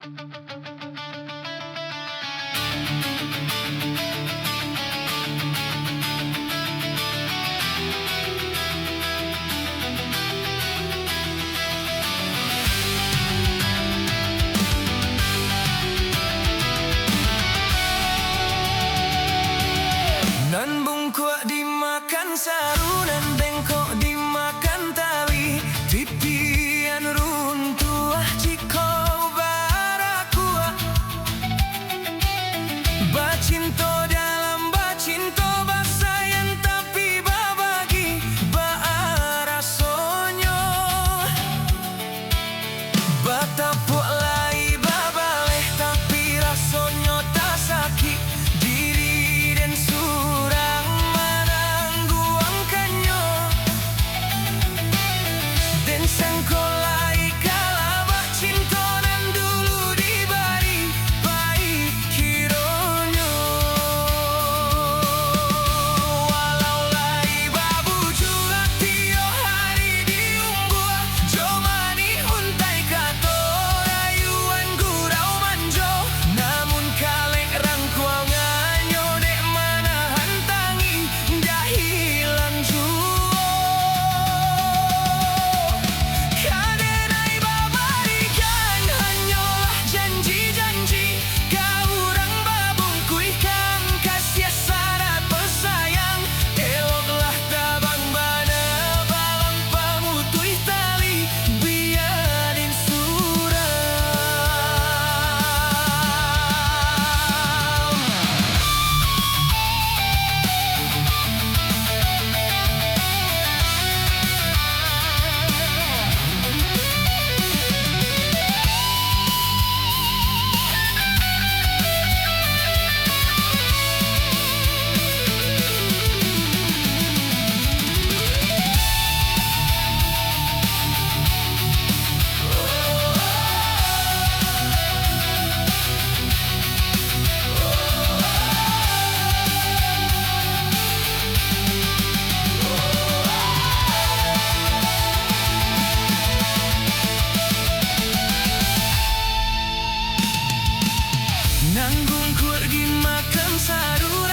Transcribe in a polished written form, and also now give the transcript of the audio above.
Nan bungkuk dimakan saru, nan bengkok dimakan tali. Tipian runtuh jiko barakuah. Bacinto dalam bacinto basayan tapi babagi baarasonyo. Batapuk lai babaleh tapi rasonyo tak sakit. Diri dan surang menangguangkannya. Dan sangkolai kalabah cinta nan dulu dibari baik kironyo. Walau lai babu juga tio hari diunggua. Jomani untai kato rayuan gurau manjo. Namun kalek rangkuangannya dek mana hantangi dah hilang jua. Kadenai babarikan hanyalah janji-janji. Kau orang babungkuikan kasih syarat pesayang. Eloklah tabang bana balang pamutui tali biarin suram. Nanggung kur dimakan saru.